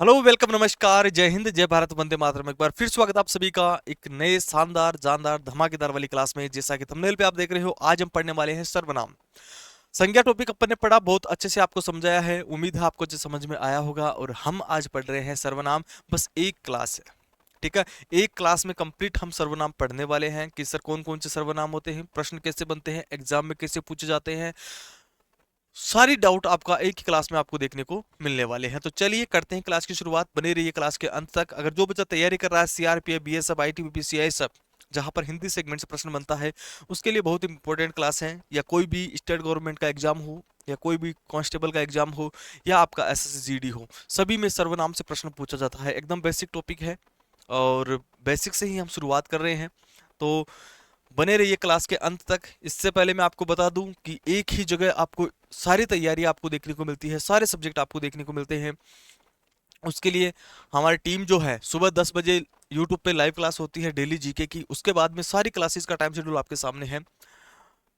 Hello, welcome, नमस्कार, जय हिंद, जय भारत, वंदे मातरम। एक बार फिर स्वागत आप सभी का एक नए शानदार जानदार धमाकेदार वाली क्लास में। जैसा कि थंबनेल पे आप देख रहे हो, आज हम पढ़ने वाले हैं सर्वनाम। संज्ञा टॉपिक अपन ने पढ़ा, बहुत अच्छे से आपको समझाया है। उम्मीद है आपको अच्छे समझ में आया होगा। और हम आज पढ़ रहे हैं सर्वनाम। बस एक क्लास है, ठीक है। एक क्लास में कंप्लीट हम सर्वनाम पढ़ने वाले हैं कि सर कौन कौन से सर्वनाम होते हैं, प्रश्न कैसे बनते हैं, एग्जाम में कैसे पूछे जाते हैं। सारी डाउट आपका एक ही क्लास में आपको देखने को मिलने वाले हैं। तो चलिए करते हैं क्लास की शुरुआत। बने रहिए क्लास के अंत तक। अगर जो बच्चा तैयारी कर रहा है सीआरपीएफ, बीएसएफ, आईटीबीपी, सीआई सब, जहां पर हिंदी सेगमेंट से प्रश्न बनता है, उसके लिए बहुत इंपॉर्टेंट क्लास है। या कोई भी स्टेट गवर्नमेंट का एग्जाम हो, या कोई भी कांस्टेबल का एग्जाम हो, या आपका एसएससी हो, सभी में सर्वनाम से प्रश्न पूछा जाता है। एकदम बेसिक टॉपिक है और बेसिक से ही हम शुरुआत कर रहे हैं। तो बने रहिए क्लास के अंत तक। इससे पहले मैं आपको बता दूं कि एक ही जगह आपको सारी तैयारी आपको देखने को मिलती है, सारे सब्जेक्ट आपको देखने को मिलते हैं। उसके लिए हमारी टीम जो है, सुबह 10 बजे यूट्यूब पे लाइव क्लास होती है डेली जीके की। उसके बाद में सारी क्लासेस का टाइम शेड्यूल आपके सामने है।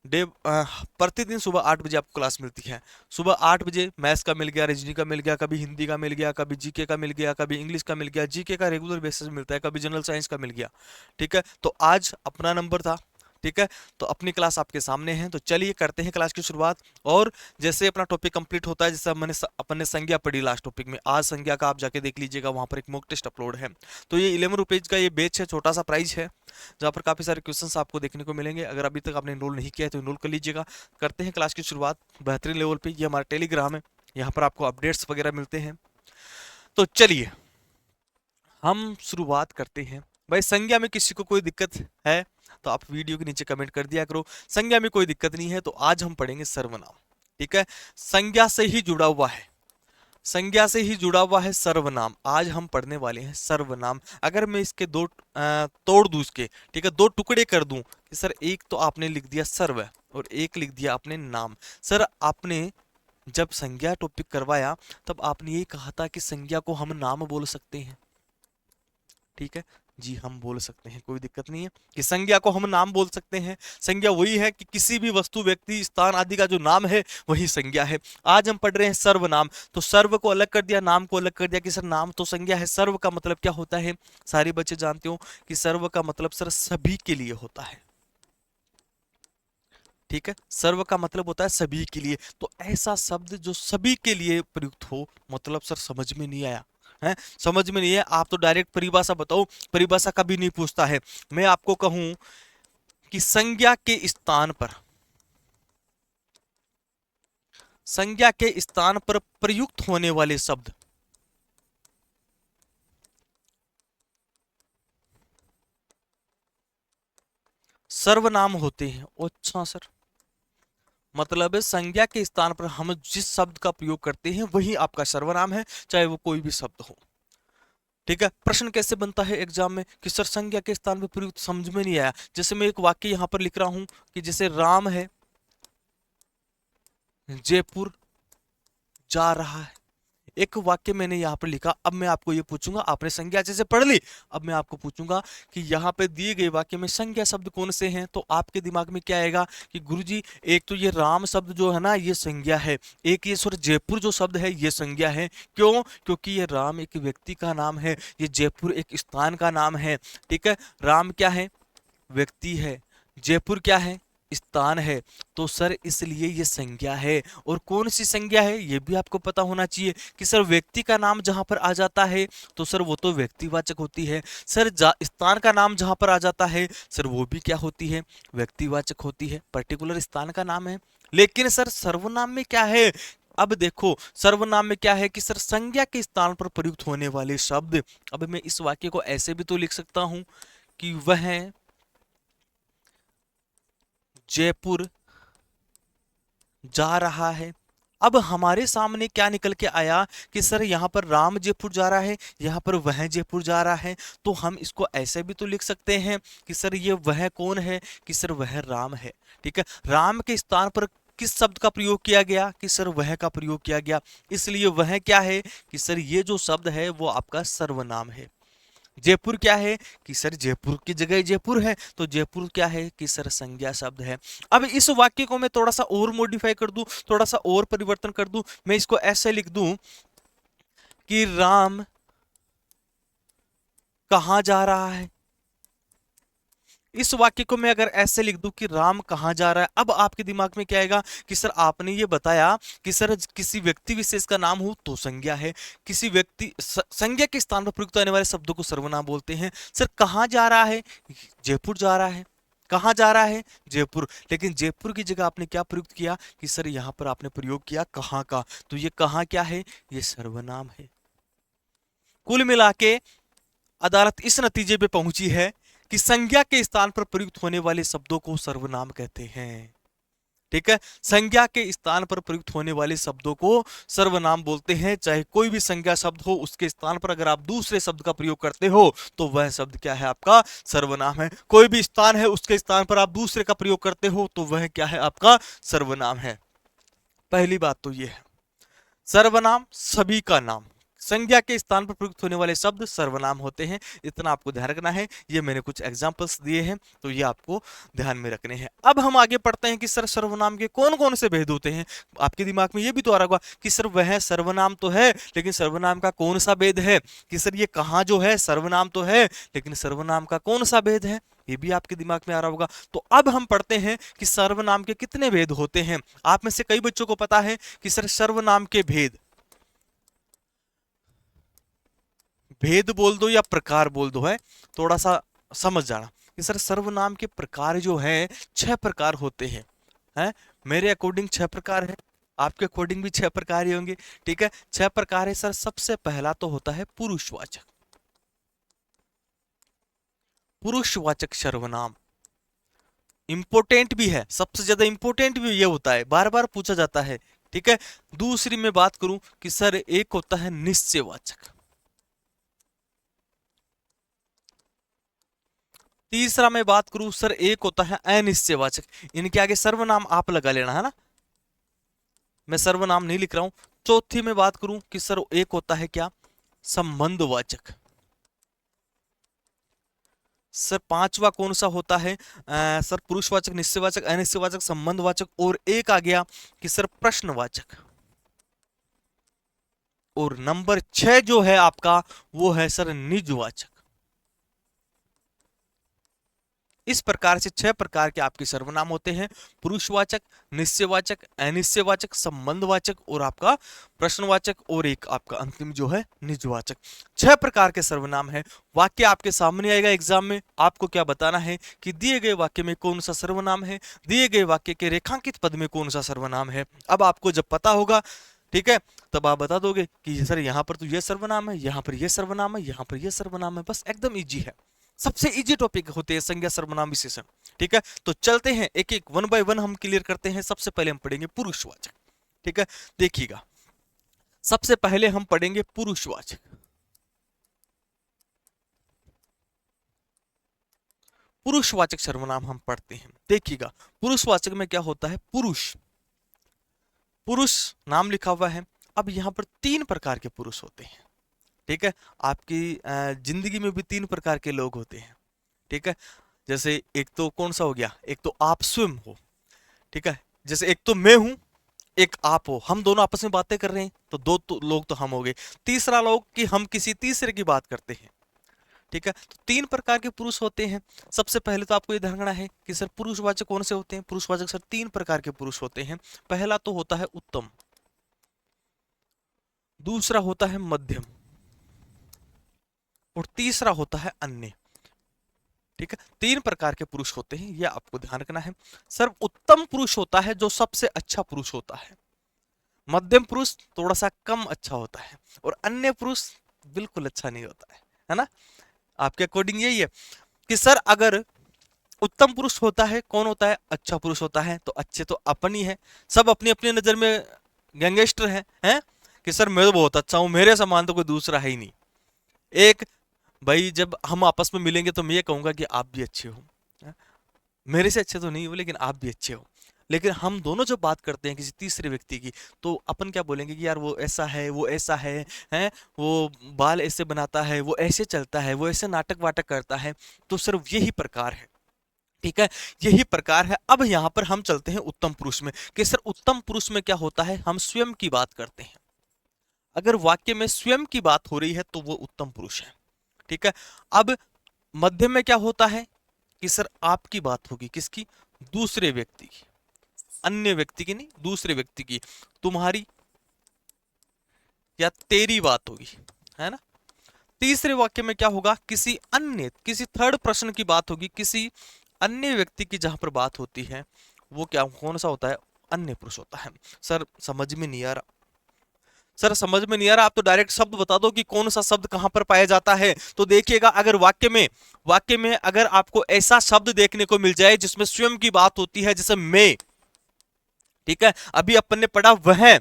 प्रतिदिन सुबह 8 बजे आपको क्लास मिलती है। सुबह 8 बजे मैथ्स का मिल गया, रीजनिंग का मिल गया, कभी हिंदी का मिल गया, कभी जीके का मिल गया, कभी इंग्लिश का मिल गया, जीके का रेगुलर बेसिस मिलता है, कभी जनरल साइंस का मिल गया, ठीक है। तो आज अपना नंबर था, ठीक है। तो अपनी क्लास आपके सामने है। तो चलिए करते हैं क्लास की शुरुआत। और जैसे अपना टॉपिक कंप्लीट होता है, जैसे अपन ने संज्ञा पढ़ी लास्ट टॉपिक में, आज संज्ञा का आप जाके देख लीजिएगा, वहां पर एक मॉक टेस्ट अपलोड है। तो ये 11 रुपीज का ये बैच है, छोटा सा प्राइस है, जहाँ पर काफी सारे क्वेश्चंस आपको देखने को मिलेंगे। अगर अभी तक आपने इनरोल नहीं किया है तो इनरोल कर लीजिएगा। करते हैं क्लास की शुरुआत बेहतरीन लेवल पे। ये हमारा टेलीग्राम है, यहाँ पर आपको अपडेट्स वगैरह मिलते हैं। तो चलिए हम शुरुआत करते हैं। भाई संज्ञा में किसी को कोई दिक्कत है तो आप वीडियो के नीचे कमेंट कर दिया करो। संज्ञा में कोई दिक्कत नहीं है। तो आज हम पढ़ेंगे सर्वनाम, ठीक है। संज्ञा से ही जुड़ा हुआ है, संज्ञा से ही जुड़ा हुआ है सर्वनाम। आज हम पढ़ने वाले हैं सर्वनाम। अगर मैं इसके तोड़ दूं इसके, ठीक है, दो टुकड़े कर दूं कि सर एक तो आपने लिख दिया सर्व और एक लिख दिया आपने नाम। सर आपने जब संज्ञा टॉपिक करवाया तब आपने ये कहा था कि संज्ञा को हम नाम बोल सकते हैं, ठीक है। जी हम बोल सकते हैं, कोई दिक्कत नहीं है कि संज्ञा को हम नाम बोल सकते हैं। संज्ञा वही है कि किसी भी वस्तु, व्यक्ति, स्थान आदि का जो नाम है वही संज्ञा है। आज हम पढ़ रहे हैं सर्वनाम। तो सर्व को अलग कर दिया, नाम को अलग कर दिया कि सर नाम तो संज्ञा है, सर्व का मतलब क्या होता है, सारे बच्चे जानते हो कि सर्व का मतलब सर सभी के लिए होता है, ठीक है। सर्व का मतलब होता है सभी के लिए। तो ऐसा शब्द जो सभी के लिए प्रयुक्त हो, मतलब सर समझ में नहीं आया है, समझ में नहीं है, आप तो डायरेक्ट परिभाषा बताओ। परिभाषा कभी नहीं पूछता है। मैं आपको कहूं कि संज्ञा के स्थान पर, संज्ञा के स्थान पर प्रयुक्त होने वाले शब्द सर्वनाम होते हैं। अच्छा सर, मतलब है संज्ञा के स्थान पर हम जिस शब्द का प्रयोग करते हैं वही आपका सर्वनाम है, चाहे वो कोई भी शब्द हो, ठीक है। प्रश्न कैसे बनता है एग्जाम में कि सर संज्ञा के स्थान पर प्रयुक्त, समझ में नहीं आया। जैसे मैं एक वाक्य यहां पर लिख रहा हूं कि जैसे राम है जयपुर जा रहा है। एक वाक्य मैंने यहाँ पर लिखा। अब मैं आपको ये पूछूंगा, आपने संज्ञा अच्छे से पढ़ ली, अब मैं आपको पूछूंगा कि यहाँ पे दिए गए वाक्य में संज्ञा शब्द कौन से हैं। तो आपके दिमाग में क्या आएगा कि गुरुजी एक तो ये राम शब्द जो है ना ये संज्ञा है, एक ये सॉरी जयपुर जो शब्द है ये संज्ञा है। क्यों? क्योंकि ये राम एक व्यक्ति का नाम है, ये जयपुर एक स्थान का नाम है, ठीक है। राम क्या है? व्यक्ति है। जयपुर क्या है? स्थान है। तो सर इसलिए ये संज्ञा है। और कौन सी संज्ञा है ये भी आपको पता होना चाहिए कि सर व्यक्ति का नाम जहां पर आ जाता है तो सर वो तो व्यक्तिवाचक होती है। सर स्थान का नाम जहां पर आ जाता है सर वो भी क्या होती है? व्यक्तिवाचक होती है, पर्टिकुलर स्थान का नाम है। लेकिन सर सर्वनाम में क्या है? अब देखो सर्वनाम में क्या है कि सर संज्ञा के स्थान पर प्रयुक्त होने वाले शब्द। अब मैं इस वाक्य को ऐसे भी तो लिख सकता हूं कि वह जयपुर जा रहा है। अब हमारे सामने क्या निकल के आया कि सर यहाँ पर राम जयपुर जा रहा है, यहाँ पर वह जयपुर जा रहा है। तो हम इसको ऐसे भी तो लिख सकते हैं कि सर ये वह कौन है? कि सर वह राम है, ठीक है। राम के स्थान पर किस शब्द का प्रयोग किया गया? कि सर वह का प्रयोग किया गया। इसलिए वह क्या है? कि सर ये जो शब्द है वो आपका सर्वनाम है। जयपुर क्या है? कि सर जयपुर की जगह जयपुर है, तो जयपुर क्या है? कि सर संज्ञा शब्द है। अब इस वाक्य को मैं थोड़ा सा और मॉडिफाई कर दूं, थोड़ा सा और परिवर्तन कर दूं। मैं इसको ऐसे लिख दूं कि राम कहाँ जा रहा है। इस वाक्य को मैं अगर ऐसे लिख दूं कि राम कहाँ जा रहा है, अब आपके दिमाग में क्या आएगा कि सर आपने ये बताया कि सर किसी व्यक्ति विशेष का नाम हो तो संज्ञा है, किसी व्यक्ति संज्ञा के स्थान पर प्रयुक्त होने वाले शब्दों को सर्वनाम बोलते हैं। सर कहाँ जा रहा है, जयपुर जा रहा है। कहाँ जा रहा है, जयपुर। लेकिन जयपुर की जगह आपने क्या प्रयुक्त किया कि सर यहां पर आपने प्रयोग किया कहाँ का, तो ये कहाँ क्या है, ये सर्वनाम है। कुल मिला के अदालत इस नतीजे पे पहुंची है कि संज्ञा के स्थान पर प्रयुक्त होने वाले शब्दों को सर्वनाम कहते हैं। ठीक है, संज्ञा के स्थान पर प्रयुक्त होने वाले शब्दों को सर्वनाम बोलते हैं। चाहे कोई भी संज्ञा शब्द हो, उसके स्थान पर अगर आप दूसरे शब्द का प्रयोग करते हो तो वह शब्द क्या है, आपका सर्वनाम है। कोई भी स्थान है, उसके स्थान पर आप दूसरे का प्रयोग करते हो तो वह क्या है, आपका सर्वनाम है। पहली बात तो यह है, सर्वनाम सभी का नाम, संज्ञा के स्थान पर प्रयुक्त होने वाले शब्द सर्वनाम होते हैं। इतना आपको ध्यान रखना है। ये मैंने कुछ एग्जांपल्स दिए हैं तो ये आपको ध्यान में रखने हैं। अब हम आगे पढ़ते हैं कि सर सर्वनाम के कौन कौन से भेद होते हैं। आपके दिमाग में ये भी तो आ रहा होगा कि सर वह सर्वनाम तो है लेकिन सर्वनाम का कौन सा भेद है, कि सर ये कहाँ जो है सर्वनाम तो है लेकिन सर्वनाम का कौन सा भेद है, ये भी आपके दिमाग में आ रहा होगा। तो अब हम पढ़ते हैं कि सर्वनाम के कितने भेद होते हैं। आप में से कई बच्चों को पता है कि सर सर्वनाम के भेद, भेद बोल दो या प्रकार बोल दो, है थोड़ा सा समझ जाना कि सर सर्वनाम के प्रकार जो है 6 प्रकार होते हैं। हैं, मेरे अकॉर्डिंग 6 प्रकार है, आपके अकॉर्डिंग भी 6 प्रकार ही होंगे। ठीक है, 6 प्रकार है सर। सबसे पहला तो होता है पुरुषवाचक। पुरुषवाचक सर्वनाम इंपोर्टेंट भी है, सबसे ज्यादा इंपोर्टेंट भी ये होता है, बार बार पूछा जाता है। ठीक है, दूसरी मैं बात करूं कि सर एक होता है निश्चयवाचक, तीसरा मैं बात करूं सर एक होता है अनिश्चयवाचक। इनके आगे सर्वनाम आप लगा लेना है ना, मैं सर्वनाम नहीं लिख रहा हूं। चौथी में बात करूं कि सर एक होता है क्या, संबंधवाचक। सर पांचवा कौन सा होता है, सर पुरुषवाचक, निश्चयवाचक, अनिश्चयवाचक, संबंधवाचक, और एक आ गया कि सर प्रश्नवाचक। और नंबर 6 जो है आपका वो है सर निजवाचक। इस प्रकार से 6 प्रकार के आपके सर्वनाम होते हैं, पुरुषवाचक, निश्चयवाचक, अनिश्चयवाचक, संबंधवाचक और आपका प्रश्नवाचक, और एक आपका अंतिम जो है निजवाचक। 6 प्रकार के सर्वनाम है। वाक्य आपके सामने आएगा एग्जाम में, आपको क्या बताना है कि दिए गए वाक्य में कौन सा सर्वनाम है, दिए गए वाक्य के रेखांकित पद में कौन सा सर्वनाम है। अब आपको जब पता होगा, ठीक है, तब आप बता दोगे कि सर यहाँ पर तो ये सर्वनाम है, यहाँ पर ये सर्वनाम है, यहाँ पर ये सर्वनाम है। बस एकदम इजी है, सबसे इजी टॉपिक होते हैं संज्ञा सर्वनाम विशेषण। ठीक है, तो चलते हैं एक एक 1 बाय 1 हम क्लियर करते हैं। सबसे पहले हम पढ़ेंगे पुरुषवाचक। ठीक है, देखिएगा, सबसे पहले हम पढ़ेंगे पुरुषवाचक। पुरुषवाचक सर्वनाम हम पढ़ते हैं। देखिएगा, पुरुषवाचक में क्या होता है, पुरुष, पुरुष नाम लिखा हुआ है। अब यहां पर 3 प्रकार के पुरुष होते हैं। ठीक है, आपकी जिंदगी में भी 3 प्रकार के लोग होते हैं। ठीक है, जैसे एक तो कौन सा हो गया, एक तो आप स्वयं हो। ठीक है, जैसे एक तो मैं हूं, एक आप हो, हम दोनों आपस में बातें कर रहे हैं तो 2 तो लोग तो हम हो गए। तीसरा लोग कि हम किसी तीसरे की बात करते हैं। ठीक है, तो 3 प्रकार के पुरुष होते हैं। सबसे पहले तो आपको ये ध्यान रखना है कि सर पुरुषवाचक कौन से होते हैं। पुरुषवाचक सर 3 प्रकार के पुरुष होते हैं। पहला तो होता है उत्तम, दूसरा होता है मध्यम, और तीसरा होता है अन्य। ठीक है, 3 प्रकार के पुरुष होते हैं, यह आपको ध्यान रखना है। सर उत्तम पुरुष होता है जो सबसे अच्छा पुरुष होता है, मध्यम पुरुष थोड़ा सा कम अच्छा होता है, और अन्य पुरुष बिल्कुल अच्छा नहीं होता है ना। आपके अकॉर्डिंग यही है कि सर अगर उत्तम पुरुष होता है, कौन होता है, अच्छा पुरुष होता है। तो अच्छे तो अपन ही है, सब अपनी अपनी नजर में गैंगस्टर हैं कि सर मैं तो बहुत अच्छा हूं, मेरे समान तो कोई दूसरा है ही नहीं। एक भाई जब हम आपस में मिलेंगे तो मैं ये कहूंगा कि आप भी अच्छे हो, मेरे से अच्छे तो नहीं हो लेकिन आप भी अच्छे हो। लेकिन हम दोनों जब बात करते हैं किसी तीसरे व्यक्ति की तो अपन क्या बोलेंगे कि यार वो ऐसा है, वो ऐसा है वो बाल ऐसे बनाता है, वो ऐसे चलता है, वो ऐसे नाटक वाटक करता है। तो सिर्फ यही प्रकार है। ठीक है, यही प्रकार है। अब यहां पर हम चलते हैं उत्तम पुरुष में कि सर उत्तम पुरुष में क्या होता है, हम स्वयं की बात करते हैं। अगर वाक्य में स्वयं की बात हो रही है तो वो उत्तम पुरुष है। ठीक है। अब मध्यम में क्या होता है कि सर आपकी बात होगी, किसकी? दूसरे व्यक्ति की, अन्य व्यक्ति की नहीं, दूसरे व्यक्ति की। तुम्हारी या तेरी बात होगी, है ना। तीसरे वाक्य में क्या होगा? किसी अन्य, किसी थर्ड पर्सन की बात होगी, किसी अन्य व्यक्ति की जहां पर बात होती है वो क्या, कौन सा होता है? अन्य पुरुष होता है। सर समझ में नहीं आ रहा, सर समझ में नहीं आ रहा, आप तो डायरेक्ट शब्द बता दो कि कौन सा शब्द कहां पर पाया जाता है। तो देखिएगा, अगर वाक्य में अगर आपको ऐसा शब्द देखने को मिल जाए जिसमें स्वयं की बात होती है, जैसे मैं, ठीक है, अभी अपन ने पढ़ा वह,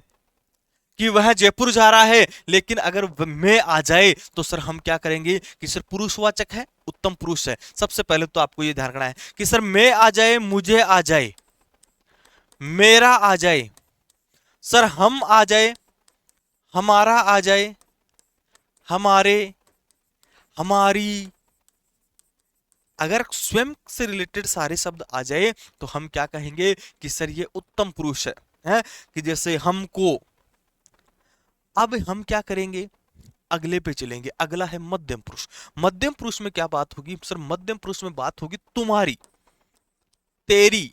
कि वह जयपुर जा रहा है, लेकिन अगर मैं आ जाए तो सर हम क्या करेंगे कि सर पुरुषवाचक है, उत्तम पुरुष है। सबसे पहले तो आपको यह ध्यान रखना है कि सर मैं आ जाए, मुझे आ जाए, मेरा आ जाए, सर हम आ जाए, हमारा आ जाए, हमारे, हमारी, अगर स्वयं से रिलेटेड सारे शब्द आ जाए तो हम क्या कहेंगे कि सर ये उत्तम पुरुष है, कि जैसे हमको। अब हम क्या करेंगे, अगले पे चलेंगे, अगला है मध्यम पुरुष। मध्यम पुरुष में क्या बात होगी सर? मध्यम पुरुष में बात होगी तुम्हारी, तेरी,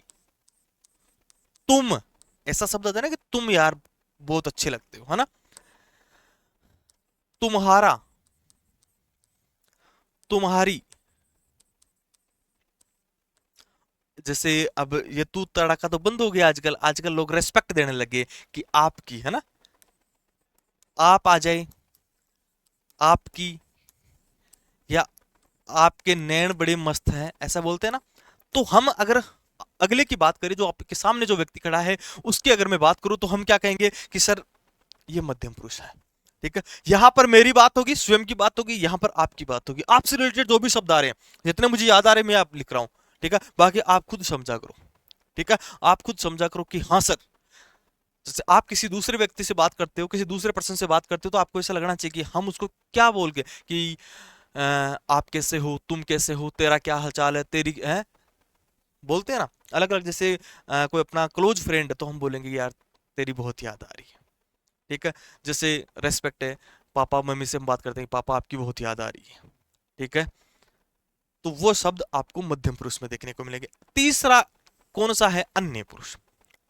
तुम। ऐसा शब्द आता है ना कि तुम यार बहुत अच्छे लगते हो, है ना। तुम्हारा, तुम्हारी, जैसे अब ये तू तड़ाका तो बंद हो गया आजकल, आजकल लोग रेस्पेक्ट देने लगे कि आपकी, है ना। आप आ जाए, आपकी, या आपके नैन बड़े मस्त हैं, ऐसा बोलते हैं ना। तो हम अगर अगले की बात करें, जो आपके सामने जो व्यक्ति खड़ा है उसकी अगर मैं बात करूं तो हम क्या कहेंगे कि सर ये मध्यम पुरुष है। ठीक है, यहां पर मेरी बात होगी, स्वयं की बात होगी, यहां पर आपकी बात होगी, आपसे रिलेटेड जो भी शब्द आ रहे हैं, जितने मुझे याद आ रहे हैं मैं आप लिख रहा हूं। ठीक है, बाकी आप खुद समझा करो। ठीक है, आप खुद समझा करो कि हाँ सर, जैसे आप किसी दूसरे व्यक्ति से बात करते हो, किसी दूसरे पर्सन से बात करते हो, तो आपको ऐसा लगना चाहिए कि हम उसको क्या बोल के कि आप कैसे हो, तुम कैसे हो, तेरा क्या हालचाल है, तेरी है, बोलते हैं ना अलग अलग। जैसे कोई अपना क्लोज फ्रेंड है तो हम बोलेंगे यार तेरी बहुत याद आ रही है। ठीक है, जैसे रेस्पेक्ट है, पापा मम्मी से हम बात करते हैं, पापा आपकी बहुत याद आ रही है। ठीक है, तो वो शब्द आपको मध्यम पुरुष में देखने को मिलेंगे। तीसरा कौन सा है? अन्य पुरुष।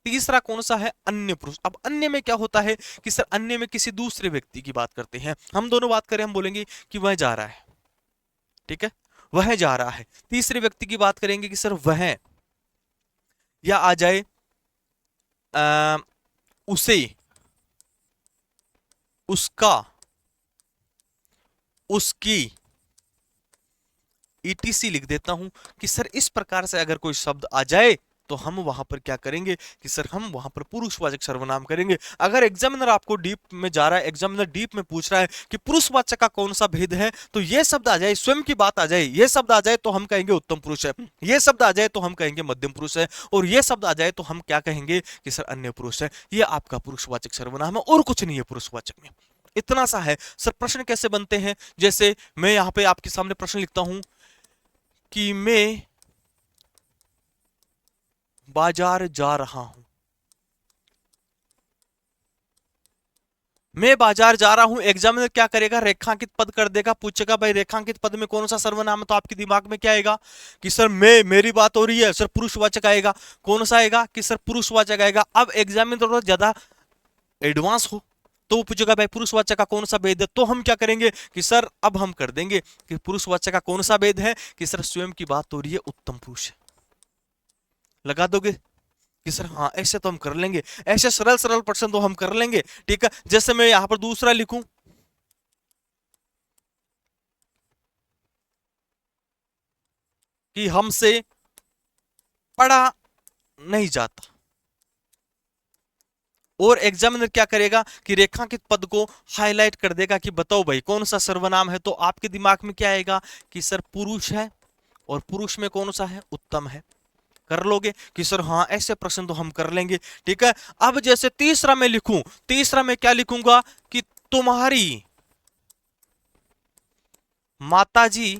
तीसरा कौन सा है? अन्य पुरुष। अब अन्य में क्या होता है कि सर अन्य में किसी दूसरे व्यक्ति की बात करते हैं, हम दोनों बात करें, हम बोलेंगे कि वह जा रहा है। ठीक है, वह जा रहा है। तीसरे व्यक्ति की बात करेंगे कि सर वह, या आ जाए आ, उसे, उसका, उसकी, ईटीसी लिख देता हूं कि सर इस प्रकार से अगर कोई शब्द आ जाए तो हम वहां पर क्या करेंगे कि सर हम वहां पर पुरुषवाचक सर्वनाम करेंगे। अगर एग्जामिनर आपको डीप में जा रहा है, एग्जामिनर डीप में पूछ रहा है कि पुरुषवाचक का कौन सा भेद है, तो ये शब्द आ जाए, स्वयं की बात आ जाए, ये शब्द आ जाए तो हम कहेंगे उत्तम पुरुष है, ये शब्द आ जाए तो हम कहेंगे मध्यम पुरुष है, और ये शब्द आ जाए तो हम क्या कहेंगे कि सर अन्य पुरुष है। ये आपका पुरुषवाचक सर्वनाम है और कुछ नहीं है पुरुषवाचक में, इतना सा है। सर प्रश्न कैसे बनते हैं? जैसे मैं यहां पे आपके सामने प्रश्न लिखता हूं कि मैं बाजार जा रहा हूं, मैं बाजार जा रहा हूं, एग्जामिनर क्या करेगा? रेखांकित पद कर देगा, पूछेगा भाई रेखांकित पद में कौन सा सर्वनाम है, तो आपके दिमाग में क्या आएगा कि सर मैं, मेरी बात हो रही है, सर पुरुषवाचक आएगा। कौन सा आएगा कि सर पुरुषवाचक आएगा। अब एग्जामिनर थोड़ा ज्यादा एडवांस हो तो वो पूछेगा भाई पुरुषवाचक का कौन सा भेद है, तो हम क्या करेंगे कि सर अब हम कर देंगे कि पुरुषवाचक का कौन सा भेद है कि सर स्वयं की बात हो रही है, उत्तम पुरुष है। लगा दोगे कि सर हाँ ऐसे तो हम कर लेंगे, ऐसे सरल सरल प्रश्न तो हम कर लेंगे। ठीक है, जैसे मैं यहां पर दूसरा लिखूं कि हमसे पढ़ा नहीं जाता, और एग्जामिनर क्या करेगा कि रेखांकित पद को हाईलाइट कर देगा कि बताओ भाई कौन सा सर्वनाम है, तो आपके दिमाग में क्या आएगा कि सर पुरुष है, और पुरुष में कौन सा है? उत्तम है। कर लोगे कि सर हाँ ऐसे प्रश्न तो हम कर लेंगे। ठीक है, अब जैसे तीसरा मैं लिखूं, तीसरा मैं क्या लिखूंगा कि तुम्हारी माताजी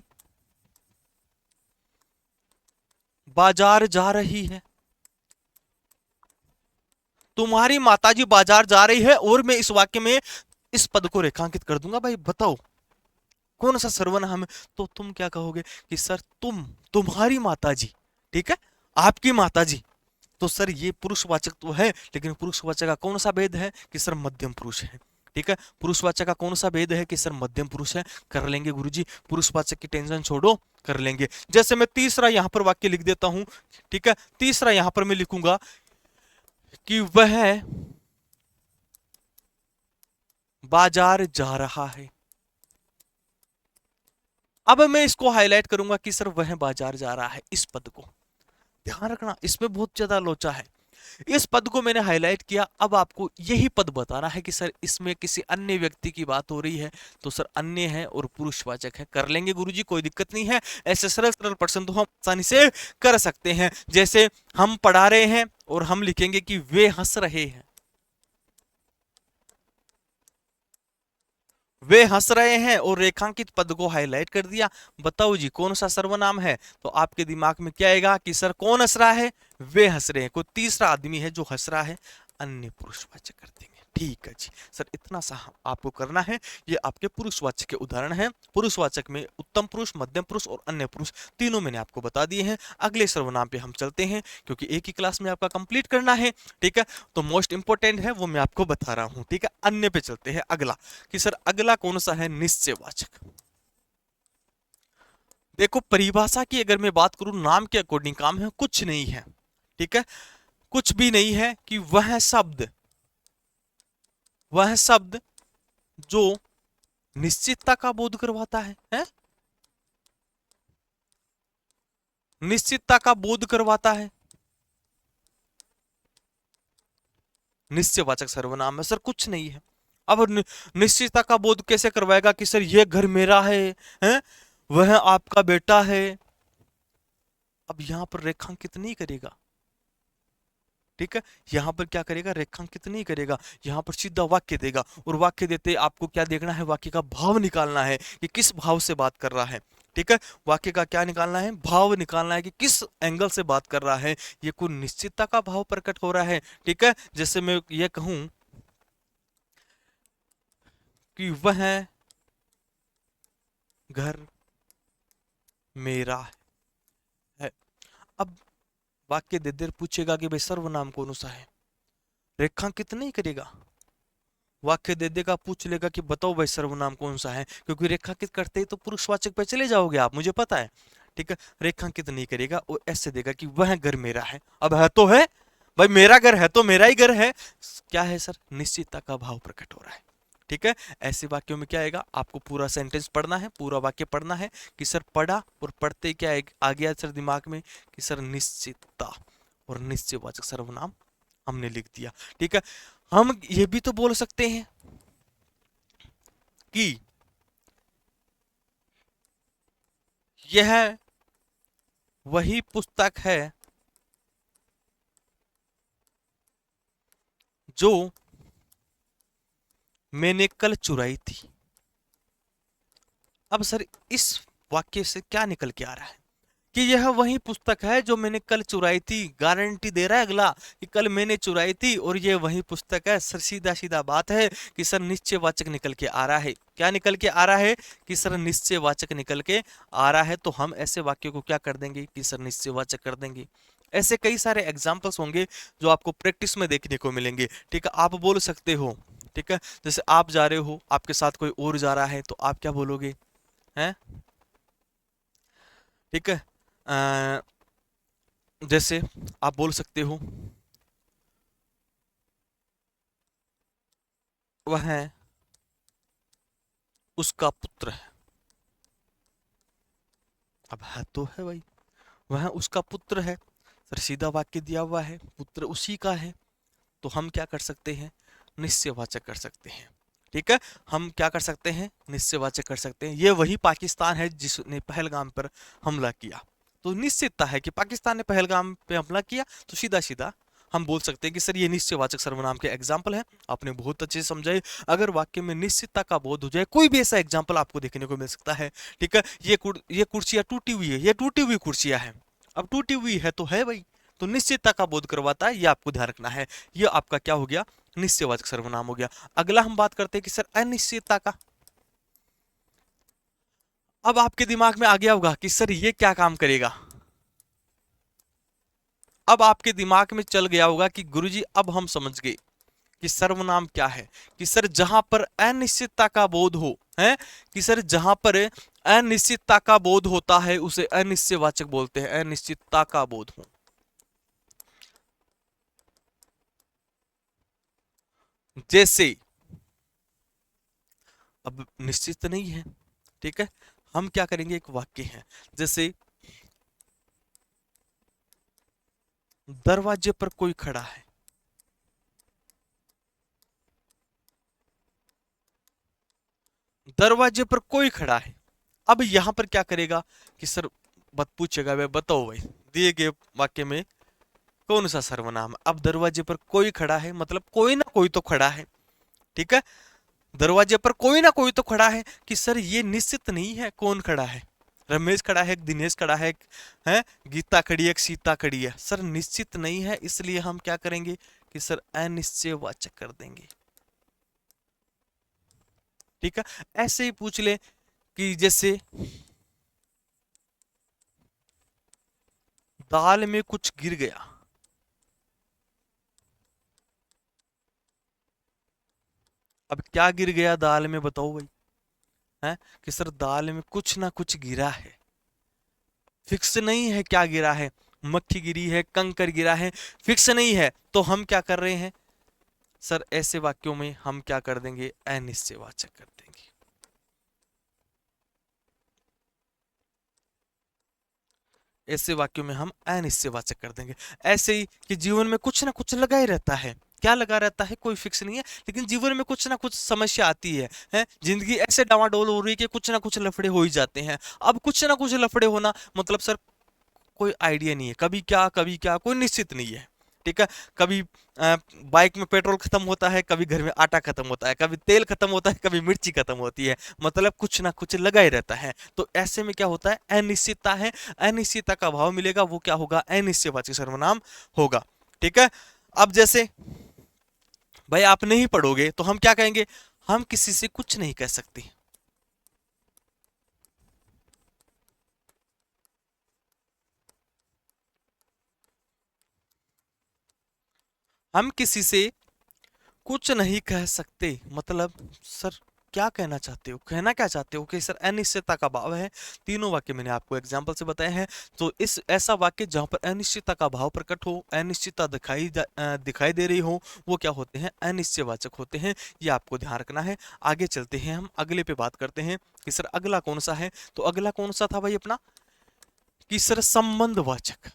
बाजार जा रही है, तुम्हारी माताजी बाजार जा रही है, और मैं इस वाक्य में इस पद को रेखांकित कर दूंगा। भाई बताओ कौन सा सर्वनाम है? तो तुम क्या कहोगे कि सर तुम, तुम्हारी माताजी, ठीक है, आपकी माताजी। तो सर ये पुरुषवाचक तो है, लेकिन पुरुषवाचक का कौन सा भेद है कि सर मध्यम पुरुष है, ठीक है। पुरुषवाचक का कौन सा भेद है कि सर मध्यम पुरुष है। कर लेंगे गुरुजी, पुरुषवाचक की टेंशन छोड़ो, कर लेंगे। जैसे मैं तीसरा यहां पर वाक्य लिख देता हूं, ठीक है। तीसरा यहां पर मैं लिखूंगा कि वह बाजार जा रहा है। अब मैं इसको हाईलाइट करूंगा कि सर वह बाजार जा रहा है। इस पद को ध्यान रखना, इसमें बहुत ज्यादा लोचा है। इस पद को मैंने हाईलाइट किया। अब आपको यही पद बताना है कि सर इसमें किसी अन्य व्यक्ति की बात हो रही है, तो सर अन्य है और पुरुषवाचक है। कर लेंगे गुरुजी, कोई दिक्कत नहीं है। ऐसे सरल सरल प्रश्न तो हम आसानी से कर सकते हैं। जैसे हम पढ़ा रहे हैं और हम लिखेंगे कि वे हंस रहे हैं, वे हंस रहे हैं और रेखांकित पद को हाईलाइट कर दिया। बताओ जी कौन सा सर्वनाम है? तो आपके दिमाग में क्या आएगा कि सर कौन हंस रहा है? वे हंस रहे हैं। कोई तीसरा आदमी है जो हंस रहा है, अन्य पुरुषवाचक कर देंगे। ठीक है जी सर, इतना सा आपको करना है। ये आपके पुरुषवाचक के उदाहरण हैं। पुरुषवाचक में उत्तम पुरुष, मध्यम पुरुष और अन्य पुरुष तीनों मैंने आपको बता दिए हैं। अगले सर्वनाम पे हम चलते हैं, क्योंकि एक ही क्लास में आपका कंप्लीट करना है, ठीक है। तो मोस्ट इंपोर्टेंट है वो मैं आपको बता रहा हूं, ठीक है। अन्य पे चलते हैं। अगला कि सर अगला कौन सा है? निश्चयवाचक। देखो परिभाषा की अगर मैं बात करूं, नाम के अकॉर्डिंग काम है, कुछ नहीं है, ठीक है। कुछ भी नहीं है कि वह शब्द जो निश्चितता का बोध करवाता है? निश्चितता का बोध करवाता है, निश्चयवाचक सर्वनाम है। सर कुछ नहीं है। अब निश्चितता का बोध कैसे करवाएगा कि सर ये घर मेरा है? वह आपका बेटा है। अब यहां पर रेखांकित नहीं करेगा, ठीक है। यहां पर क्या करेगा? रेखांकित नहीं करेगा, यहां पर सीधा वाक्य देगा। और वाक्य देते आपको क्या देखना है? वाक्य का भाव निकालना है कि किस भाव से बात कर रहा है, ठीक है। वाक्य का क्या निकालना है? भाव निकालना है कि किस एंगल से बात कर रहा है। ये कोई निश्चितता का भाव प्रकट हो रहा है, ठीक है। जैसे मैं ये कहूं कि वह घर मेरा है। अब वाक्य दे देर पूछेगा कि भाई सर्वनाम कौन सा है, रेखांकित नहीं करेगा। वाक्य दे देगा, पूछ लेगा कि बताओ भाई सर्वनाम कौन सा है, क्योंकि रेखांकित करते ही तो पुरुषवाचक पे चले जाओगे आप, मुझे पता है, ठीक है। रेखांकित नहीं करेगा और ऐसे देगा कि वह घर मेरा है। अब है तो है भाई, मेरा घर है तो मेरा ही घर है। क्या है सर? निश्चितता का भाव प्रकट हो रहा है, ठीक है। ऐसे वाक्यों में क्या आएगा? आपको पूरा सेंटेंस पढ़ना है, पूरा वाक्य पढ़ना है कि सर पढ़ा और पढ़ते क्या आ गया सर दिमाग में कि सर निश्चितता, और निश्चयवाचक सर्वनाम हमने लिख दिया, ठीक है। हम ये भी तो बोल सकते हैं कि यह वही पुस्तक है जो मैंने कल चुराई थी। अब सर इस वाक्य से क्या निकल के आ रहा है कि यह वही पुस्तक है जो मैंने कल चुराई थी। गारंटी दे रहा है अगला कि कल मैंने चुराई थी और ये वही पुस्तक है। सर सीधा सीधा बात है कि सर निश्चयवाचक निकल के आ रहा है। क्या निकल के आ रहा है? कि सर निश्चयवाचक निकल के आ रहा है। तो हम ऐसे वाक्य को क्या कर देंगे कि सर निश्चयवाचक कर देंगे। ऐसे कई सारे एग्जाम्पल्स होंगे जो आपको प्रैक्टिस में देखने को मिलेंगे, ठीक है। आप बोल सकते हो, ठीक है, जैसे आप जा रहे हो, आपके साथ कोई और जा रहा है, तो आप क्या बोलोगे? हैं? ठीक है। जैसे आप बोल सकते हो वह उसका पुत्र है। अब है तो है भाई, वह उसका पुत्र है। सर सीधा वाक्य दिया हुआ है, पुत्र उसी का है। तो हम क्या कर सकते हैं? निश्चयवाचक कर सकते हैं, ठीक है। हम क्या कर सकते हैं? निश्चयवाचक कर सकते हैं। ये वही पाकिस्तान है जिसने पहलगाम पर हमला किया। तो निश्चितता है कि पाकिस्तान ने पहलगाम पे हमला किया, तो सीधा सीधा हम बोल सकते हैं कि सर ये निश्चयवाचक सर्वनाम के एग्जाम्पल है। आपने बहुत अच्छे से समझाए। अगर वाक्य में निश्चितता का बोध हो जाए, कोई भी ऐसा एग्जाम्पल आपको देखने को मिल सकता है, ठीक है। ये कुर्सियां टूटी हुई है, ये टूटी हुई कुर्सियां हैं। अब टूटी हुई है तो है भाई, तो निश्चितता का बोध करवाता है, ये आपको ध्यान रखना है। ये आपका क्या हो गया? निश्चयवाचक सर्वनाम हो गया। अगला हम बात करते हैं कि सर अनिश्चितता का। अब आपके दिमाग में आ गया होगा कि सर ये क्या काम करेगा। अब आपके दिमाग में चल गया होगा कि गुरुजी अब हम समझ गए कि सर्वनाम क्या है। कि सर जहां पर अनिश्चितता का बोध हो, है कि सर जहां पर अनिश्चितता का बोध होता है उसे अनिश्चयवाचक बोलते हैं। अनिश्चितता का बोध हो, जैसे अब निश्चित नहीं है, ठीक है, हम क्या करेंगे, एक वाक्य है जैसे दरवाजे पर कोई खड़ा है। दरवाजे पर कोई खड़ा है। अब यहां पर क्या करेगा कि सर बत पूछेगा, वे बताओ भाई दिए गए वाक्य में कौन सा सर्वनाम है। अब दरवाजे पर कोई खड़ा है मतलब कोई ना कोई तो खड़ा है, ठीक है। दरवाजे पर कोई ना कोई तो खड़ा है कि सर ये निश्चित नहीं है कौन खड़ा है। रमेश खड़ा है, दिनेश खड़ा है गीता खड़ी है, सीता खड़ी है। सर निश्चित नहीं है, इसलिए हम क्या करेंगे कि सर अनिश्चयवाचक कर देंगे, ठीक है। ऐसे ही पूछ ले कि जैसे दाल में कुछ गिर गया। अब क्या गिर गया दाल में, बताओ भाई, है कि सर दाल में कुछ ना कुछ गिरा है। फिक्स नहीं है क्या गिरा है, मक्खी गिरी है, कंकर गिरा है, फिक्स नहीं है। तो हम क्या कर रहे हैं सर, ऐसे वाक्यों में हम क्या कर देंगे, अनिश्चयवाचक कर देंगे। ऐसे वाक्यों में हम अनिश्चयवाचक कर देंगे। ऐसे ही कि जीवन में कुछ ना कुछ लगा ही रहता है। क्या लगा रहता है, कोई फिक्स नहीं है, लेकिन जीवन में कुछ ना कुछ समस्या आती है जिंदगी ऐसे डावाडोल हो रही है कि कुछ ना कुछ लफड़े हो ही जाते हैं। अब कुछ ना कुछ लफड़े होना मतलब सर कोई आइडिया नहीं है, कभी क्या कोई निश्चित नहीं है, ठीक है। कभी बाइक में पेट्रोल खत्म होता है, कभी घर में आटा खत्म होता है, कभी तेल खत्म होता है, कभी मिर्ची खत्म होती है, मतलब कुछ ना कुछ लगा ही रहता है। तो ऐसे में क्या होता है, अनिश्चितता है, अनिश्चितता का भाव मिलेगा, वो क्या होगा, अनिश्चयवाची सर्वनाम होगा, ठीक है। अब जैसे भाई आप नहीं पढ़ोगे तो हम क्या कहेंगे, हम किसी से कुछ नहीं कह सकते। हम किसी से कुछ नहीं कह सकते मतलब सर क्या कहना चाहते हो, कहना क्या चाहते हो कि सर अनिश्चितता का भाव है। तीनों वाक्य मैंने आपको एग्जांपल से बताए हैं। तो इस ऐसा वाक्य जहां पर अनिश्चितता का भाव प्रकट हो, अनिश्चितता दिखाई दे रही हो, वो क्या होते हैं, अनिश्चयवाचक होते हैं। ये आपको ध्यान रखना है। आगे चलते हैं, हम अगले पे बात करते हैं कि सर अगला कौन सा है। तो अगला कौन सा था भाई अपना, कि सर संबंधवाचक।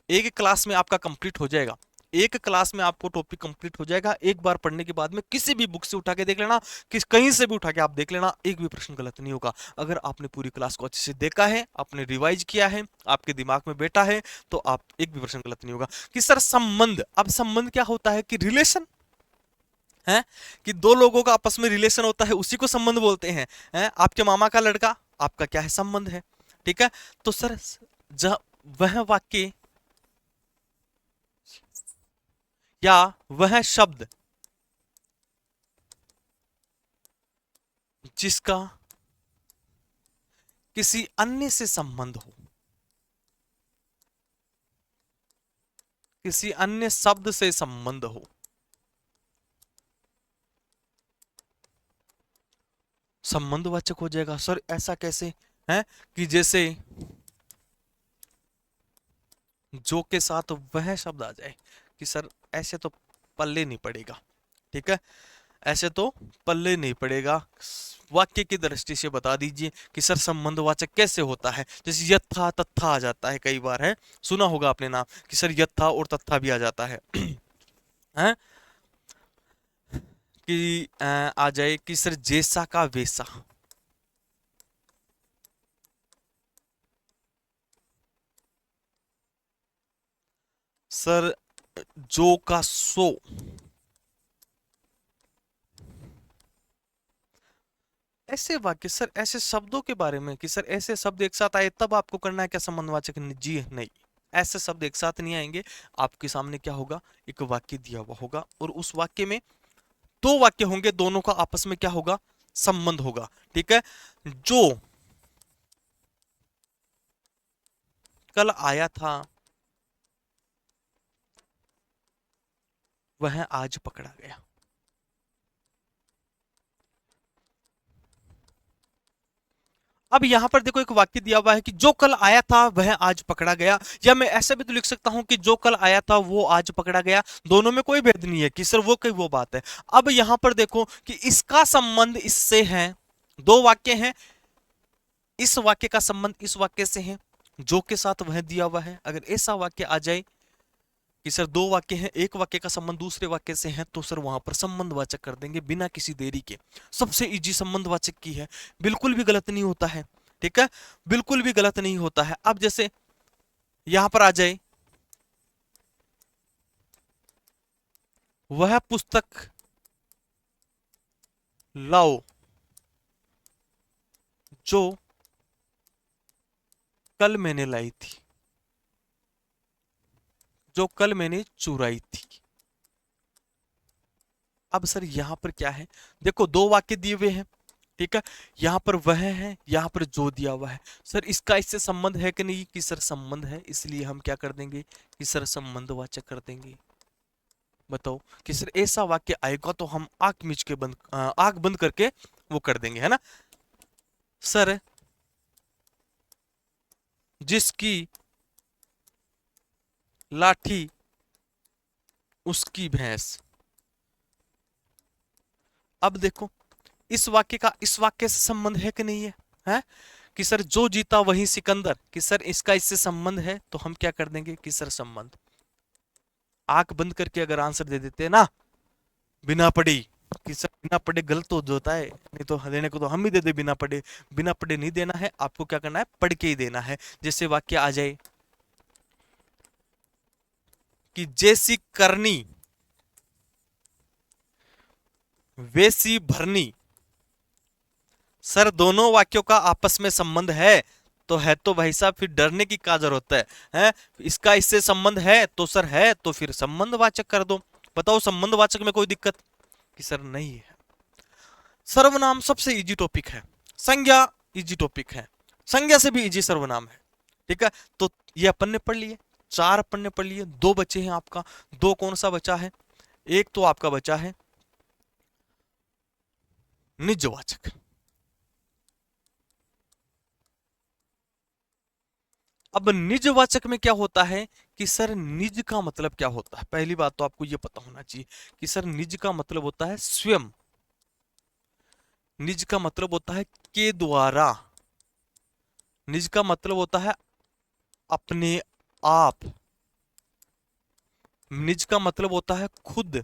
एक क्लास में आपका कंप्लीट हो जाएगा, एक क्लास में आपको टॉपिक कंप्लीट हो जाएगा। एक बार पढ़ने के बाद में किसी भी बुक से उठा के देख लेना, किस कहीं से भी उठा के आप देख लेना, एक भी प्रश्न गलत नहीं होगा। अगर आपने पूरी क्लास को अच्छे से देखा है, आपने रिवाइज किया है, आपके दिमाग में बैठा है, तो आप एक भी प्रश्न गलत नहीं होगा। कि सर संबंध, अब संबंध क्या होता है कि रिलेशन है, कि दो लोगों का आपस में रिलेशन होता है, उसी को संबंध बोलते हैं आपके मामा का लड़का आपका क्या है, संबंध है, ठीक है। तो सर वह वाक्य या वह शब्द जिसका किसी अन्य से संबंध हो, किसी अन्य शब्द से संबंध हो, संबंधवाचक हो जाएगा। सर ऐसा कैसे, है कि जैसे जो के साथ वह शब्द आ जाए, कि सर ऐसे तो पल्ले नहीं पड़ेगा, ठीक है, ऐसे तो पल्ले नहीं पड़ेगा। वाक्य की दृष्टि से बता दीजिए कि सर संबंधवाचक कैसे होता है। जैसे यथा तथा आ जाता है, कई बार है सुना होगा आपने नाम, कि सर यथा और तथा भी आ जाता है हैं कि आ जाए कि सर जैसा का वैसा। सर जो का सो। ऐसे वाक्य सर, ऐसे शब्दों के बारे में कि सर ऐसे शब्द एक साथ आए तब आपको करना है क्या संबंधवाचक, जी नहीं, ऐसे शब्द एक साथ नहीं आएंगे। आपके सामने क्या होगा, एक वाक्य दिया हुआ होगा और उस वाक्य में दो वाक्य होंगे, दोनों का आपस में क्या होगा, संबंध होगा। ठीक है, जो कल आया था वह आज पकड़ा गया। अब यहां पर देखो एक वाक्य दिया हुआ है कि जो कल आया था वह आज पकड़ा गया, या मैं ऐसा भी तो लिख सकता हूं कि जो कल आया था वो आज पकड़ा गया। दोनों में कोई भेद नहीं है कि सर वो कहीं वो बात है। अब यहां पर देखो कि इसका संबंध इससे है, दो वाक्य हैं, इस वाक्य का संबंध इस वाक्य से है, जो के साथ वह दिया हुआ है। अगर ऐसा वाक्य आ जाए कि सर दो वाक्य हैं, एक वाक्य का संबंध दूसरे वाक्य से है, तो सर वहां पर संबंधवाचक कर देंगे बिना किसी देरी के। सबसे इजी संबंधवाचक की है, बिल्कुल भी गलत नहीं होता है। ठीक है, बिल्कुल भी गलत नहीं होता है। अब जैसे यहां पर आ जाए, वह पुस्तक लाओ जो कल मैंने लाई थी, जो कल मैंने चुराई थी। अब सर यहां पर क्या है, देखो दो वाक्य दिए हुए हैं। ठीक है, यहां पर वह है, यहां पर जो दिया हुआ है। सर इसका इससे संबंध है कि नहीं, कि सर संबंध है, इसलिए हम क्या कर देंगे कि सर संबंधवाचक कर देंगे। बताओ कि सर ऐसा वाक्य आएगा तो हम आंख मीच के आंख बंद करके वो कर देंगे, है ना। सर जिसकी लाठी उसकी भैंस। अब देखो इस वाक्य का इस वाक्य से संबंध है कि नहीं है, है? कि सर जो जीता वही सिकंदर, कि सर इसका इससे संबंध है, तो हम क्या कर देंगे कि सर संबंध। आंख बंद करके अगर आंसर दे देते ना बिना पढ़ी, कि सर बिना पढ़े गलत हो जाता है, नहीं तो देने को तो हम ही दे दे बिना पढ़े। बिना पढ़े नहीं देना है आपको, क्या करना है पढ़ के ही देना है। जैसे वाक्य आ जाए कि जैसी करनी वैसी भरनी। सर दोनों वाक्यों का आपस में संबंध है, तो है तो भाई साहब फिर डरने की क्या जरूरत है, हैं? इसका इससे संबंध है तो सर है, तो फिर संबंधवाचक कर दो। बताओ संबंधवाचक में कोई दिक्कत कि सर नहीं है। सर्वनाम सबसे इजी टॉपिक है, संज्ञा इजी टॉपिक है, संज्ञा से भी इजी सर्वनाम है। ठीक है, तो ये अपन ने पढ़ लिए, चार अपन ने पढ़ लिए, दो बचे हैं आपका। दो कौन सा बचा है, एक तो आपका बचा है निजवाचक। अब निजवाचक में क्या होता है कि सर निज का मतलब क्या होता है, पहली बात तो आपको यह पता होना चाहिए कि सर निज का मतलब होता है स्वयं। निज का मतलब होता है के द्वारा। निज का मतलब होता है अपने आप। निज का मतलब होता है खुद।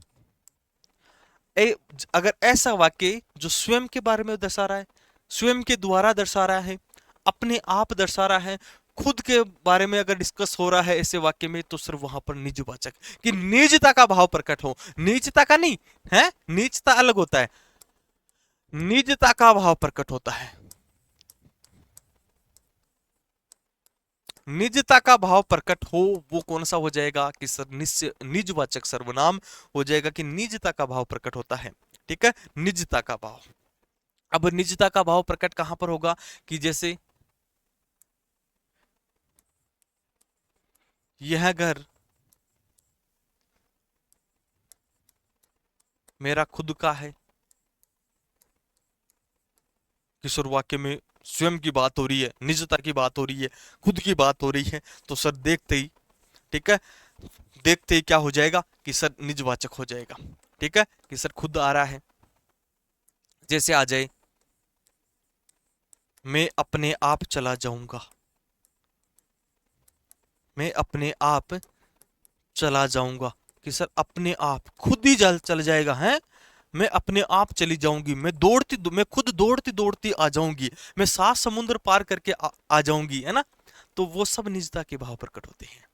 ए, अगर ऐसा वाक्य जो स्वयं के बारे में दर्शा रहा है, स्वयं के द्वारा दर्शा रहा है, अपने आप दर्शा रहा है, खुद के बारे में अगर डिस्कस हो रहा है ऐसे वाक्य में, तो सर वहां पर निजवाचक, कि निजता का भाव प्रकट हो। नीचता का नहीं है, नीचता अलग होता है, निजता का भाव प्रकट होता है। निजता का भाव प्रकट हो वो कौन सा हो जाएगा कि सर निजवाचक सर्वनाम हो जाएगा, कि निजता का भाव प्रकट होता है। ठीक है, निजता का भाव। अब निजता का भाव प्रकट कहां पर होगा, कि जैसे यह घर मेरा खुद का है। किशोर वाक्य में स्वयं की बात हो रही है, निजता की बात हो रही है, खुद की बात हो रही है, तो सर देखते ही, ठीक है, देखते ही क्या हो जाएगा कि सर निजवाचक हो जाएगा। ठीक है, कि सर खुद आ रहा है। जैसे आ जाए मैं अपने आप चला जाऊंगा, मैं अपने आप चला जाऊंगा, कि सर अपने आप खुद ही चल जाएगा, है। मैं अपने आप चली जाऊंगी, मैं खुद दौड़ती दौड़ती आ जाऊंगी, मैं 7 समुद्र पार करके आ जाऊंगी, है ना। तो वो सब निजता के भाव प्रकट होते हैं।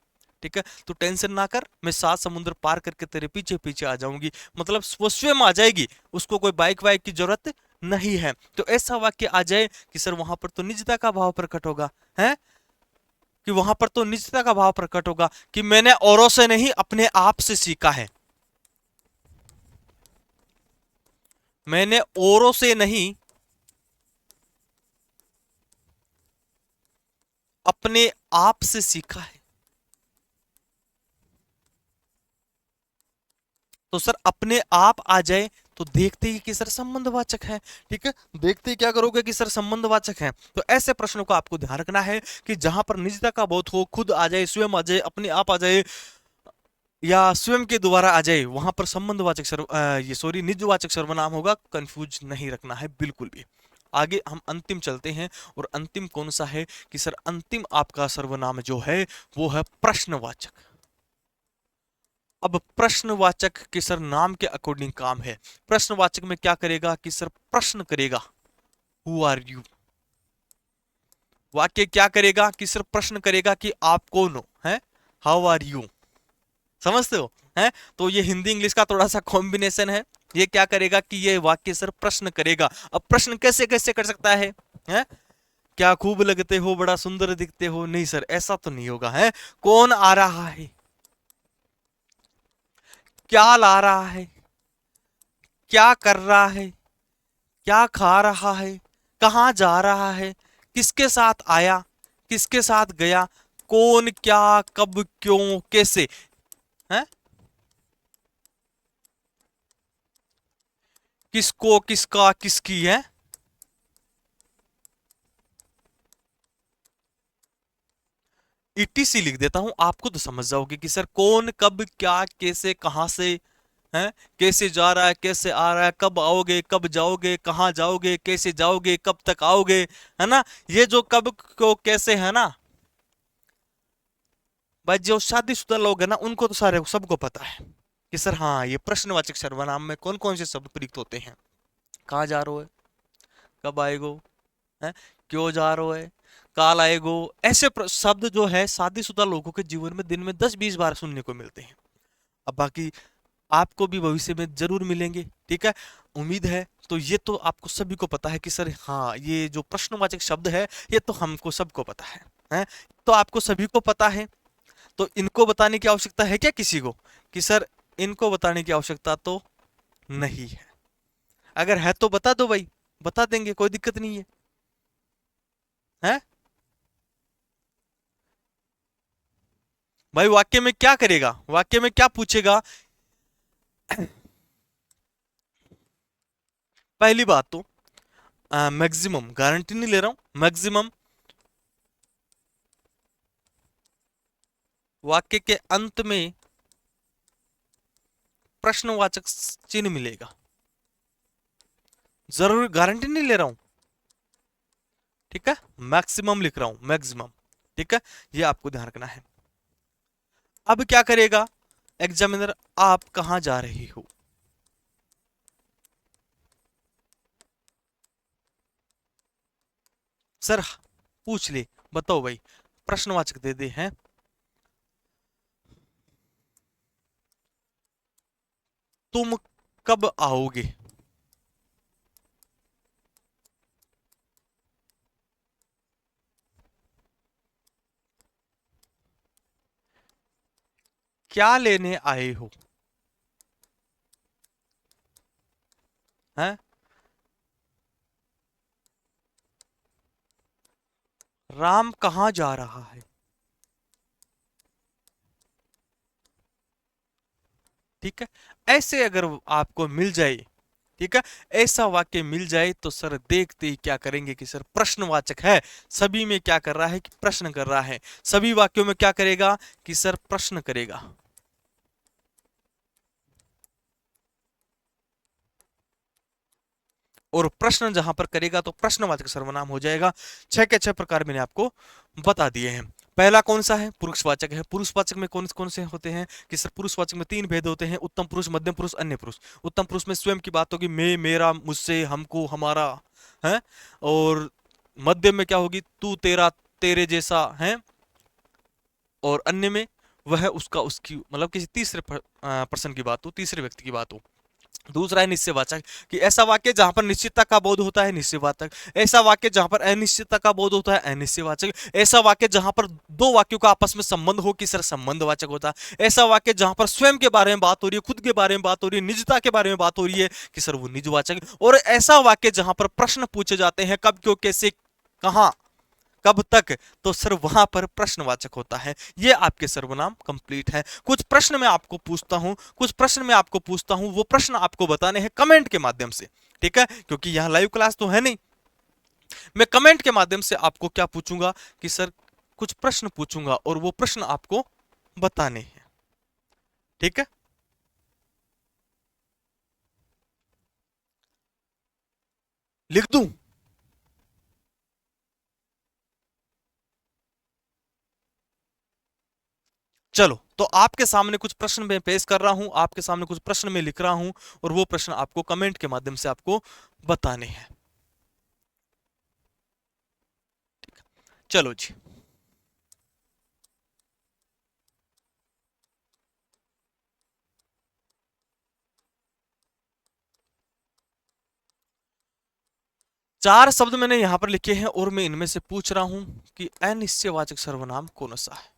ठीक है, तो टेंशन ना कर, मैं 7 समुद्र पार करके तेरे पीछे पीछे आ जाऊंगी, मतलब वो स्वयं आ जाएगी, उसको कोई बाइक वाइक की जरूरत नहीं है। तो ऐसा वाक्य आ जाए कि सर वहां पर तो निजता का भाव प्रकट होगा, है, कि वहां पर तो निजता का भाव प्रकट होगा कि मैंने औरों से नहीं अपने आप से सीखा है। मैंने औरों से नहीं अपने आप से सीखा है। तो सर अपने आप आ जाए तो देखते ही कि सर संबंधवाचक है। ठीक है, देखते ही क्या करोगे कि सर संबंधवाचक है। तो ऐसे प्रश्नों को आपको ध्यान रखना है कि जहां पर निजता का बोध हो, खुद आ जाए, स्वयं आ जाए, अपने आप आ जाए, या स्वयं के द्वारा आ जाए, वहां पर संबंधवाचक ये सॉरी निजवाचक सर्वनाम होगा। कंफ्यूज नहीं रखना है बिल्कुल भी। आगे हम अंतिम चलते हैं, और अंतिम कौन सा है कि सर अंतिम आपका सर्वनाम जो है वो है प्रश्नवाचक। अब प्रश्नवाचक के सर नाम के अकॉर्डिंग काम है। प्रश्नवाचक में क्या करेगा कि सर प्रश्न करेगा, हु आर यू। वाक्य क्या करेगा कि सर प्रश्न करेगा कि आप कौन हो, हैं, हाउ आर यू। समझते हो, हैं। तो ये हिंदी इंग्लिश का थोड़ा सा कॉम्बिनेशन है। ये क्या करेगा कि ये वाक्य सर प्रश्न करेगा। अब प्रश्न कैसे कैसे कर सकता है, हैं? क्या खूब लगते हो, बड़ा सुंदर दिखते हो, नहीं सर ऐसा तो नहीं होगा, है। कौन आ रहा है, क्या ला रहा है, क्या कर रहा है, क्या खा रहा है, कहां जा रहा है, किसके साथ आया, किसके साथ गया, कौन, क्या, कब, क्यों, कैसे, है, किसको, किसका, किसकी, है। ईटीसी लिख देता हूं, आप खुद समझ जाओगे कि सर कौन, कब, क्या, कैसे, कहां से, है, कैसे जा रहा है, कैसे आ रहा है, कब आओगे, कब जाओगे, कहां जाओगे, कैसे जाओगे, कब तक आओगे, है ना। ये जो कब को कैसे है ना भाई, जो शादीशुदा लोग हैं ना उनको तो सारे सबको पता है कि सर हाँ ये प्रश्नवाचक सर्वनाम में कौन कौन से शब्द प्रयुक्त होते हैं। कहाँ जा रहे हो है, कब आएगो, है, क्यों जा रहे हो है, काल आएगो। ऐसे शब्द जो है शादीशुदा लोगों के जीवन में दिन में 10-20 बार सुनने को मिलते हैं। अब बाकी आपको भी भविष्य में जरूर मिलेंगे, ठीक है, उम्मीद है। तो ये तो आपको सभी को पता है कि सर हाँ ये जो प्रश्नवाचक शब्द है ये तो हमको सबको पता है। तो आपको सभी को पता है, तो इनको बताने की आवश्यकता है क्या किसी को कि सर इनको बताने की आवश्यकता तो नहीं है। अगर है तो बता दो भाई, बता देंगे, कोई दिक्कत नहीं है, है? भाई वाक्य में क्या करेगा, वाक्य में क्या पूछेगा। पहली बात तो मैक्सिमम, गारंटी नहीं ले रहा हूं, मैक्सिमम वाक्य के अंत में प्रश्नवाचक चिन्ह मिलेगा। जरूर गारंटी नहीं ले रहा हूं, ठीक है, मैक्सिमम लिख रहा हूं, मैक्सिमम। ठीक है, ये आपको ध्यान रखना है। अब क्या करेगा एग्जामिनर, आप कहां जा रहे हो। सर पूछ ले, बताओ भाई, प्रश्नवाचक दे दे हैं, तुम कब आओगे। क्या लेने आए हो, हैं। राम कहां जा रहा है। ठीक है, ऐसे अगर आपको मिल जाए, ठीक है, ऐसा वाक्य मिल जाए तो सर देखते ही क्या करेंगे कि सर प्रश्नवाचक है। सभी में क्या कर रहा है कि प्रश्न कर रहा है, सभी वाक्यों में क्या करेगा कि सर प्रश्न करेगा। और प्रश्न जहां पर करेगा तो प्रश्नवाचक सर्वनाम हो जाएगा। 6 के 6 प्रकार मैंने आपको बता दिए हैं। पहला कौन सा है, पुरुषवाचक है। पुरुषवाचक में कौन कौन से होते हैं कि सर पुरुषवाचक में 3 भेद होते हैं, उत्तम पुरुष, मध्यम पुरुष, अन्य पुरुष। उत्तम पुरुष में स्वयं की बात होगी, मैं, मेरा, मुझसे, हमको, हमारा, है। और मध्यम में क्या होगी, तू, तेरा, तेरे जैसा, है। और अन्य में वह, उसका, उसकी, मतलब किसी तीसरे पर्सन की बात हो, तीसरे व्यक्ति की बात हो। दूसरा है निश्चयवाचक, कि ऐसा वाक्य जहां पर निश्चितता का बोध होता है, निश्चयवाचक। ऐसा वाक्य जहां पर अनिश्चितता का बोध होता है, अनिश्चयवाचक। ऐसा वाक्य जहां पर दो वाक्यों का आपस में संबंध हो कि सर संबंधवाचक होता है। ऐसा वाक्य जहां पर स्वयं के बारे में बात हो रही है, खुद के बारे में बात हो रही है, निजता के बारे में बात हो रही है कि सर वो निजवाचक। और ऐसा वाक्य जहां पर प्रश्न पूछे जाते हैं, कब, क्यों, कैसे, कहां, कब तक, तो सर वहां पर प्रश्नवाचक होता है। ये आपके सर्वनाम कंप्लीट है। कुछ प्रश्न मैं आपको पूछता हूं, वो प्रश्न आपको बताने हैं कमेंट के माध्यम से, ठीक है, क्योंकि यहां लाइव क्लास तो है नहीं। मैं कमेंट के माध्यम से आपको क्या पूछूंगा कि सर कुछ प्रश्न पूछूंगा और वो प्रश्न आपको बताने हैं, ठीक है। लिख दूं? चलो, तो आपके सामने कुछ प्रश्न मैं पेश कर रहा हूं, आपके सामने कुछ प्रश्न मैं लिख रहा हूं और वो प्रश्न आपको कमेंट के माध्यम से आपको बताने हैं। चलो जी। चार शब्द मैंने यहां पर लिखे हैं और मैं इनमें से पूछ रहा हूं कि अनिश्चयवाचक सर्वनाम कौन सा है।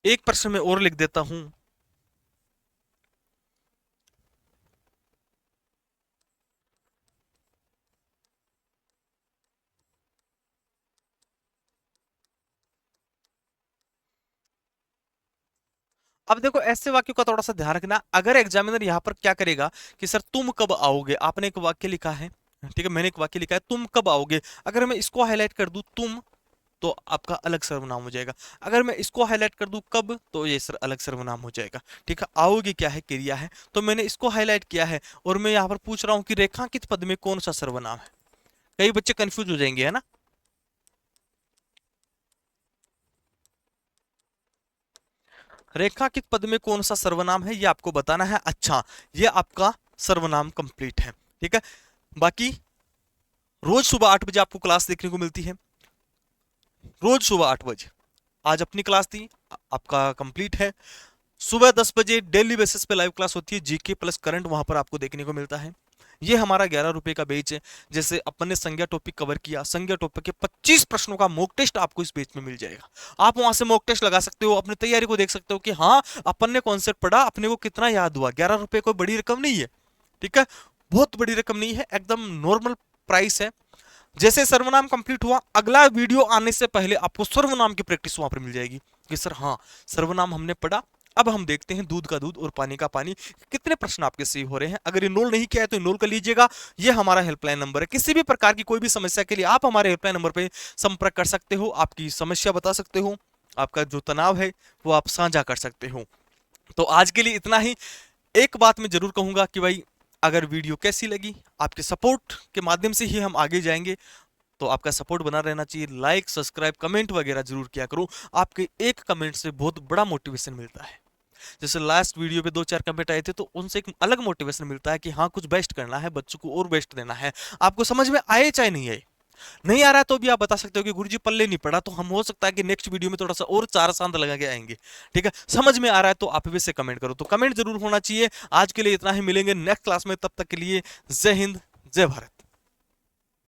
एक प्रश्न में और लिख देता हूं। अब देखो, ऐसे वाक्यों का थोड़ा सा ध्यान रखना। अगर एग्जामिनर यहां पर क्या करेगा कि सर तुम कब आओगे, आपने एक वाक्य लिखा है, ठीक है, मैंने एक वाक्य लिखा है तुम कब आओगे, अगर मैं इसको हाईलाइट कर दूं तुम, तो आपका अलग सर्वनाम हो जाएगा। अगर मैं इसको हाईलाइट कर दूं कब, तो ये सर अलग सर्वनाम हो जाएगा, ठीक है। आओगे क्या है, क्रिया है, तो मैंने इसको हाईलाइट किया है और मैं यहां पर पूछ रहा हूं कि रेखांकित पद में कौन सा सर्वनाम है। कई बच्चे कंफ्यूज हो जाएंगे, है ना। रेखांकित पद में कौन सा सर्वनाम है ये आपको बताना है। अच्छा, ये आपका सर्वनाम कंप्लीट है, ठीक है। बाकी रोज सुबह 8 बजे आपको क्लास देखने को मिलती है, रोज सुबह 8 बजे। आज अपनी क्लास थी, आपका कंप्लीट है। सुबह 10 बजे डेली बेसिस पे लाइव क्लास होती है, जीके प्लस करंट वहां पर आपको देखने को मिलता है। ये हमारा 11 रुपए का बेच है। जैसे अपन ने संज्ञा टॉपिक कवर किया, संज्ञा टॉपिक के 25 प्रश्नों का मॉक टेस्ट आपको इस बेच में मिल जाएगा। आप वहां से मॉक टेस्ट लगा सकते हो, अपनी तैयारी को देख सकते हो कि हाँ अपन ने कॉन्सेप्ट पढ़ा, अपने को कितना याद हुआ। 11 रुपए कोई बड़ी रकम नहीं है, ठीक है, बहुत बड़ी रकम नहीं है, एकदम नॉर्मल प्राइस है। जैसे सर्वनाम कंप्लीट हुआ, अगला वीडियो आने से पहले आपको सर्वनाम की प्रैक्टिस वहां पर मिल जाएगी कि सर हाँ सर्वनाम हमने पढ़ा, अब हम देखते हैं दूध का दूध और पानी का पानी, कितने प्रश्न आपके सही हो रहे हैं। अगर इनरोल नहीं किया है तो इनरोल कर लीजिएगा। ये हमारा हेल्पलाइन नंबर है, किसी भी प्रकार की कोई भी समस्या के लिए आप हमारे हेल्पलाइन नंबर पर संपर्क कर सकते हो, आपकी समस्या बता सकते हो, आपका जो तनाव है वो आप साझा कर सकते हो। तो आज के लिए इतना ही। एक बात मैं जरूर कहूंगा कि भाई अगर वीडियो कैसी लगी, आपके सपोर्ट के माध्यम से ही हम आगे जाएंगे, तो आपका सपोर्ट बना रहना चाहिए। लाइक सब्सक्राइब कमेंट वगैरह जरूर किया करो, आपके एक कमेंट से बहुत बड़ा मोटिवेशन मिलता है। जैसे लास्ट वीडियो पे 2-4 कमेंट आए थे, तो उनसे एक अलग मोटिवेशन मिलता है कि हाँ कुछ बेस्ट करना है, बच्चों को और बेस्ट देना है। आपको समझ में आए चाहे नहीं आए, नहीं आ रहा है तो भी आप बता सकते हो कि गुरुजी पल्ले नहीं पड़ा, तो हम हो सकता है कि नेक्स्ट वीडियो में थोड़ा सा और चार चांद लगा के आएंगे, ठीक है। समझ में आ रहा है तो आप भी से कमेंट करो, तो कमेंट जरूर होना चाहिए। आज के लिए इतना ही, मिलेंगे नेक्स्ट क्लास में, तब तक के लिए जय हिंद जय भारत।